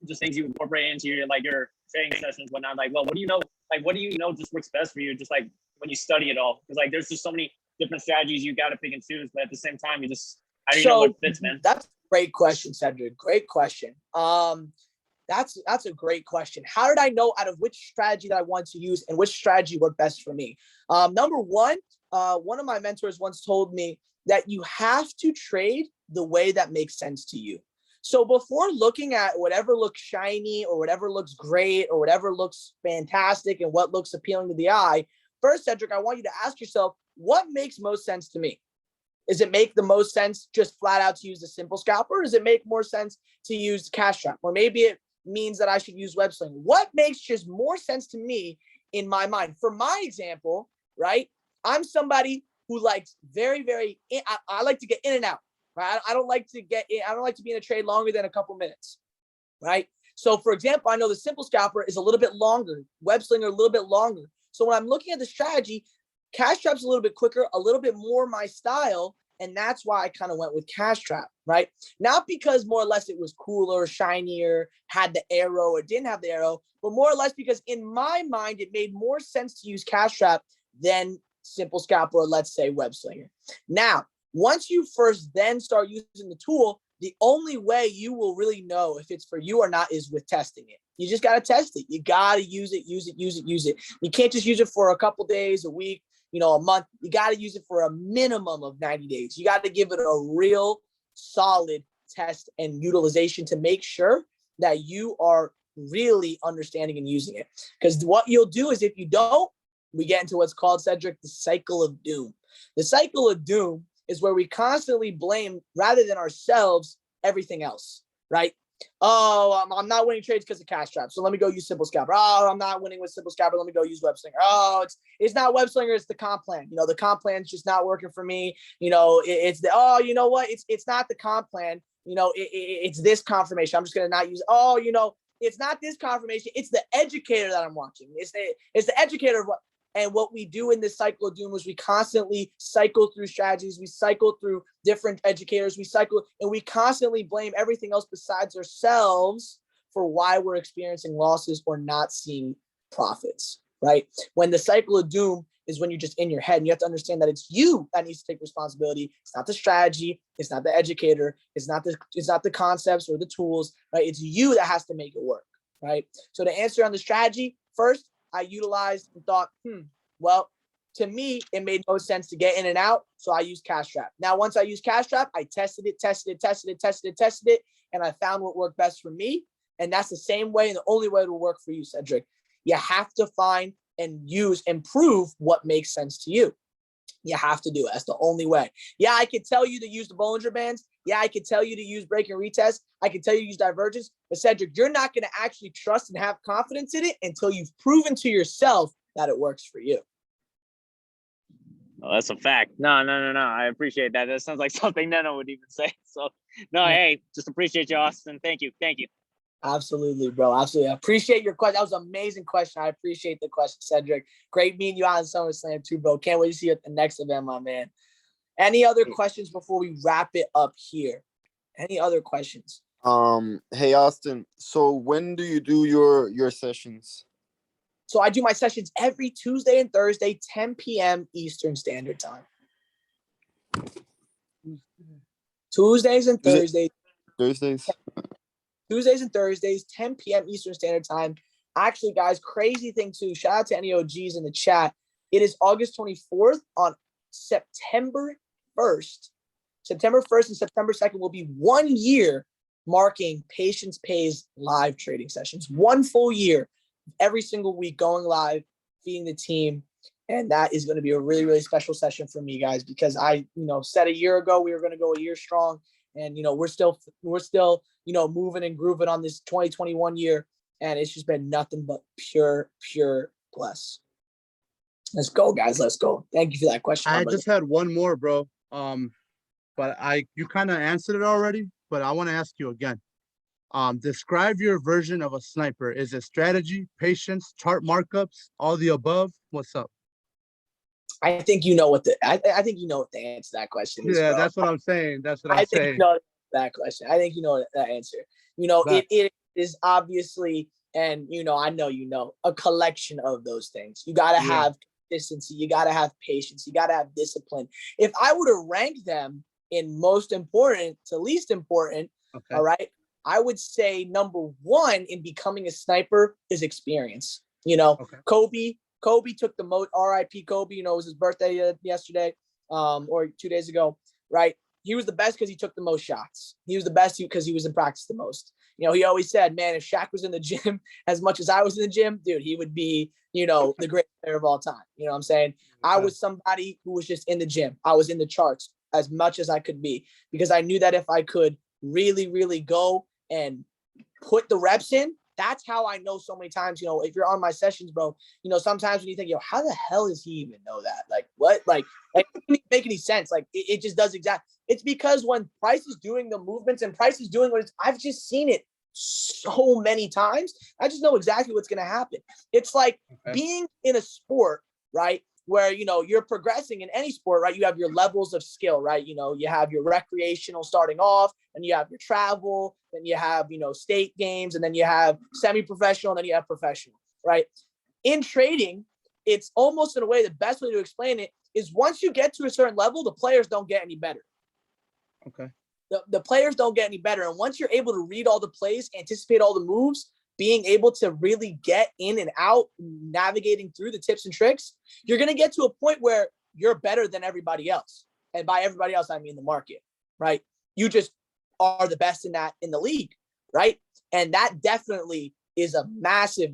Speaker 3: just things you incorporate into your training sessions, whatnot. Like, well, what do you know? Like, what do you know just works best for you? Just like when you study it all, because like there's just so many different strategies you got to pick and choose, but at the same time, I don't know what fits, man.
Speaker 5: That's a great question, Cedric. Great question. That's a great question. How did I know out of which strategy that I want to use and which strategy worked best for me? Number one of my mentors once told me that you have to trade the way that makes sense to you. So before looking at whatever looks shiny or whatever looks great or whatever looks fantastic and what looks appealing to the eye, first, Cedric, I want you to ask yourself, what makes most sense to me? Does it make the most sense just flat out to use a simple scalper? Or does it make more sense to use Cash Trap? Or maybe it means that I should use web sling. What makes just more sense to me in my mind? For my example, right? I'm somebody who likes I like to get in and out, right? I don't like to be in a trade longer than a couple minutes, right? So for example, I know the simple scalper is a little bit longer, web slinger a little bit longer. So when I'm looking at the strategy, Cash Trap's a little bit quicker, a little bit more my style, and that's why I kind of went with Cash Trap, right? Not because more or less it was cooler, shinier, had the arrow, or didn't have the arrow, but more or less because in my mind, it made more sense to use Cash Trap than Simple Scalper, or let's say Web Slinger. Now, once you first then start using the tool, the only way you will really know if it's for you or not is with testing it. You just got to test it. You got to use it. You can't just use it for a couple days, a week, a month. You got to use it for a minimum of 90 days. You got to give it a real solid test and utilization to make sure that you are really understanding and using it. Because what you'll do is, if you don't, we get into what's called, Cedric, the cycle of doom. The cycle of doom is where we constantly blame, rather than ourselves, everything else, right? Oh, I'm not winning trades because of cash trap, so let me go use Simple Scalper. Oh, I'm not winning with Simple Scalper, let me go use Web Slinger. Oh, it's not Web Slinger, it's the comp plan. The comp plan's just not working for me. It's the, oh, you know what? It's not the comp plan. It's this confirmation. I'm just gonna not use. Oh, it's not this confirmation. It's the educator that I'm watching. It's the educator of what. And what we do in this cycle of doom is we constantly cycle through strategies. We cycle through different educators. And we constantly blame everything else besides ourselves for why we're experiencing losses or not seeing profits, right? When the cycle of doom is when you're just in your head, and you have to understand that it's you that needs to take responsibility. It's not the strategy. It's not the educator. It's not the concepts or the tools, right? It's you that has to make it work, right? So to answer on the strategy, first, I utilized and thought, well, to me, it made no sense to get in and out. So I used Cash Trap. Now, once I used Cash Trap, I tested it, and I found what worked best for me. And that's the same way and the only way it will work for you, Cedric. You have to find and use and prove what makes sense to you. You have to do it. That's the only way. Yeah, I could tell you to use the Bollinger Bands. Yeah, I could tell you to use Break and Retest. I can tell you to use Divergence. But Cedric, you're not going to actually trust and have confidence in it until you've proven to yourself that it works for you.
Speaker 3: Oh, that's a fact. No. I appreciate that. That sounds like something Neno would even say. So, no, hey, just appreciate you, Austin. Thank you.
Speaker 5: Absolutely, bro. Absolutely. I appreciate your question. That was an amazing question. I appreciate the question, Cedric. Great meeting you on SummerSlam too, bro. Can't wait to see you at the next event, my man. Any other questions before we wrap it up here? Any other questions?
Speaker 6: Hey Austin, so when do you do your sessions?
Speaker 5: So I do my sessions every Tuesday and Thursday, 10 p.m. Eastern Standard Time. Tuesdays and Thursdays. Tuesdays and Thursdays, 10 p.m. Eastern Standard Time. Actually, guys, crazy thing too. Shout out to any OGs in the chat. It is August 24th. On September 1st. September 1st and September 2nd will be 1 year marking Patience Pays live trading sessions. 1 full year, every single week going live, feeding the team. And that is going to be a really, really special session for me, guys, because I, said a year ago we were going to go a year strong. And, we're still, moving and grooving on this 2021 year. And it's just been nothing but pure bless. Let's go, guys. Let's go. Thank you for that question.
Speaker 2: I just had one more, bro. But you kind of answered it already, but I want to ask you again. Describe your version of a sniper. Is it strategy, patience, chart markups, all the above? What's up?
Speaker 5: I think you know what the answer to that question is.
Speaker 2: Yeah,
Speaker 5: bro.
Speaker 2: that's what I'm saying. That's what I'm saying.
Speaker 5: You know that question. I think you know that answer. It is obviously, and I know a collection of those things. You got to have consistency. You got to have patience. You got to have discipline. If I were to rank them in most important to least important, all right, I would say number one in becoming a sniper is experience. Kobe took the most. R.I.P. Kobe. It was his birthday yesterday, or 2 days ago, right? He was the best because he took the most shots. He was the best because he was in practice the most. He always said, man, if Shaq was in the gym as much as I was in the gym, dude, he would be, the greatest player of all time. You know what I'm saying? I was somebody who was just in the gym. I was in the charts as much as I could be because I knew that if I could really, really go and put the reps in, that's how I know so many times, if you're on my sessions, bro, sometimes when you think, how the hell does he even know that? Like, what? Like it doesn't make any sense. Like, it just does exactly. It's because when Price is doing the movements and Price is doing I've just seen it so many times. I just know exactly what's going to happen. It's like being in a sport, right? Where, you're progressing in any sport, right? You have your levels of skill, right? You have your recreational starting off, and you have your travel, then you have, state games, and then you have semi-professional, and then you have professional, right? In trading, it's almost in a way, the best way to explain it is once you get to a certain level, the players don't get any better.
Speaker 2: Okay.
Speaker 5: The players don't get any better. And once you're able to read all the plays, anticipate all the moves, being able to really get in and out, navigating through the tips and tricks, you're going to get to a point where you're better than everybody else. And by everybody else, I mean the market, right? You just are the best in that in the league, right? And that definitely is a massive,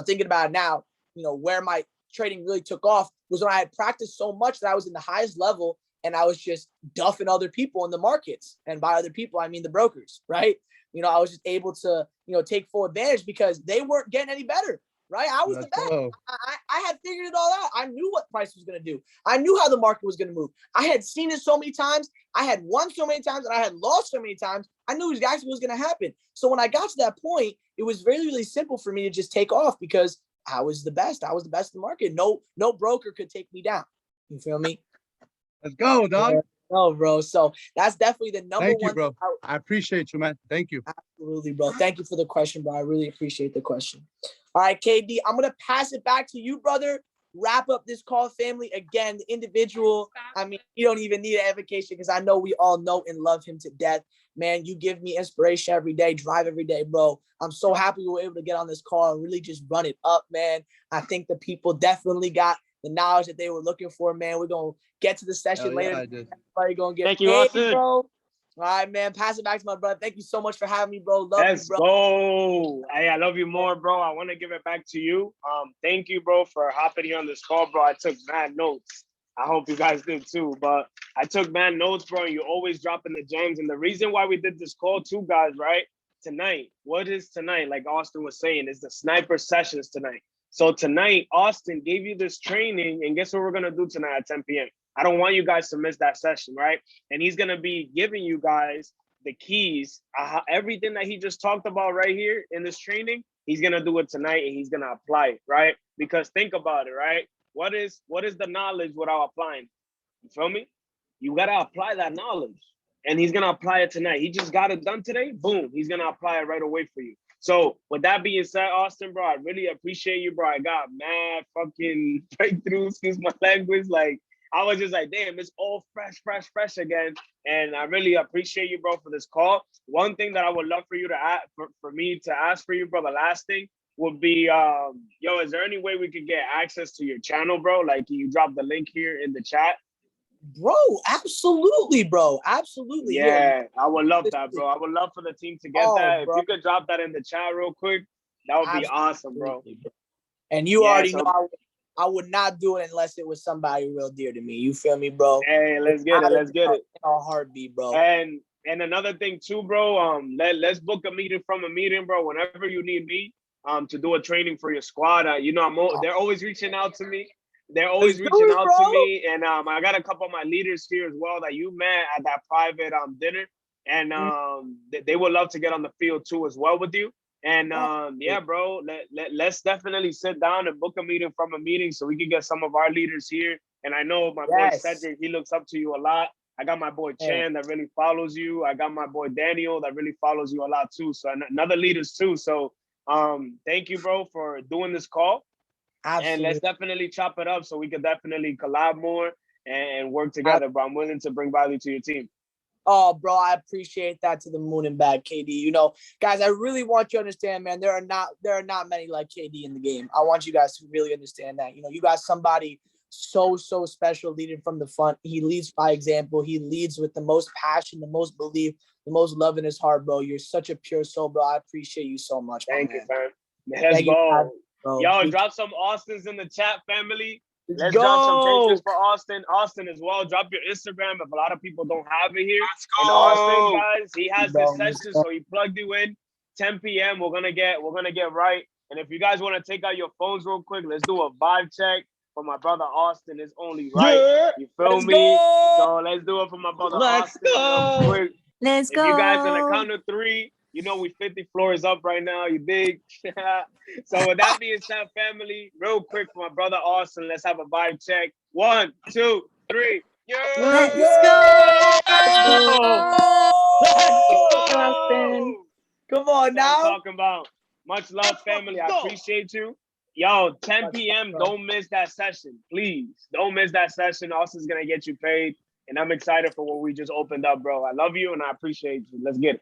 Speaker 5: thinking about it now, where my trading really took off was when I had practiced so much that I was in the highest level and I was just duffing other people in the markets. And by other people, I mean the brokers, right? I was just able to, take full advantage because they weren't getting any better, right? I was the best. I had figured it all out. I knew what price was going to do. I knew how the market was going to move. I had seen it so many times. I had won so many times and I had lost so many times. I knew exactly what was going to happen. So when I got to that point, it was really, really simple for me to just take off because I was the best. I was the best in the market. No broker could take me down. You feel me?
Speaker 2: Let's go, dog.
Speaker 5: No, bro. So that's definitely the number
Speaker 2: Thank you,
Speaker 5: one.
Speaker 2: bro. I appreciate you, man. Thank you.
Speaker 5: Absolutely, bro. Thank you for the question, bro. I really appreciate the question. All right, KD, I'm going to pass it back to you, brother. Wrap up this call, family. Again, the individual, I mean, you don't even need an avocation because I know we all know and love him to death. Man, you give me inspiration every day, drive every day, bro. I'm so happy we were able to get on this call and really just run it up, man. I think the people definitely got the knowledge that they were looking for, man. We're going to get to the session later. Everybody going to get
Speaker 3: Thank you, Austin.
Speaker 5: bro. All right, man. Pass it back to my brother. Thank you so much for having me, bro.
Speaker 3: Let's
Speaker 5: you, bro.
Speaker 3: go. Hey, I love you more, bro. I want to give it back to you. Thank you, bro, for hopping here on this call, bro. I took mad notes. I hope you guys did too. But I took mad notes, bro. And you always dropping the gems. And the reason why we did this call too, guys, right? Tonight, what is tonight? Like Austin was saying, is the sniper sessions tonight. So tonight, Austin gave you this training, and guess what we're gonna do tonight at 10 p.m. I don't want you guys to miss that session, right? And he's gonna be giving you guys the keys, everything that he just talked about right here in this training. He's gonna do it tonight, and he's gonna apply it, right? Because think about it, right? What is the knowledge without applying? You feel me? You gotta apply that knowledge, and he's gonna apply it tonight. He just got it done today. Boom, he's gonna apply it right away for you. So with that being said, Austin, bro, I really appreciate you, bro. I got mad fucking breakthroughs, excuse my language. Like, I was just like, damn, it's all fresh again. And I really appreciate you, bro, for this call. One thing that I would love for you to add, for me to ask for you, bro, the last thing would be, yo, is there any way we could get access to your channel, bro? Like, you drop the link here in the chat.
Speaker 5: Bro, absolutely, bro. Absolutely.
Speaker 3: Yeah, I would love that, bro. I would love for the team to get that. Bro. If you could drop that in the chat real quick, that would be awesome, bro.
Speaker 5: And you already know I would not do it unless it was somebody real dear to me. You feel me, bro?
Speaker 3: Hey, let's get it. Let's get it.
Speaker 5: In a heartbeat, bro.
Speaker 3: And another thing too, bro. Let's book a meeting from a meeting, bro. Whenever you need me, to do a training for your squad. You know, they're always reaching out to me. They're always reaching out to me, and I got a couple of my leaders here as well that you met at that private dinner, and they would love to get on the field too as well with you. And yeah, bro, let's definitely sit down and book a meeting from a meeting so we can get some of our leaders here. And I know my boy Cedric, he looks up to you a lot. I got my boy Chan that really follows you. I got my boy Daniel that really follows you a lot too. So another leaders too. So thank you, bro, for doing this call. Absolutely. And let's definitely chop it up so we can definitely collab more and work together. But I'm willing to bring value to your team.
Speaker 5: Oh, bro, I appreciate that to the moon and back, KD. You know, guys, I really want you to understand, man, there are not many like KD in the game. I want you guys to really understand that. You know, you got somebody so special leading from the front. He leads by example. He leads with the most passion, the most belief, the most love in his heart, bro. You're such a pure soul, bro. I appreciate you so much.
Speaker 3: Thank you, fam. Let's go. Yo, drop some Austins in the chat, family. Let's drop some pictures for Austin. Austin as well. Drop your Instagram if a lot of people don't have it here. Let's go. And Austin, guys, he has this session, so he plugged you in. 10 p.m. We're gonna get right. And if you guys want to take out your phones real quick, let's do a vibe check for my brother Austin. It's only right. Yeah. You feel me? Go. So let's do it for my brother Austin. Real quick.
Speaker 7: Let's go.
Speaker 3: If you guys on the count of 3. You know, we 50 floors up right now. You dig? So with that being said, family, real quick for my brother Austin, let's have a vibe check. 1, 2, 3. Yeah!
Speaker 7: Let's go!
Speaker 5: Austin. Come on now.
Speaker 3: That's what I'm talking about. Much love, family. I appreciate you. Yo, 10 p.m. Don't miss that session, please. Don't miss that session. Austin's gonna get you paid, and I'm excited for what we just opened up, bro. I love you and I appreciate you. Let's get it.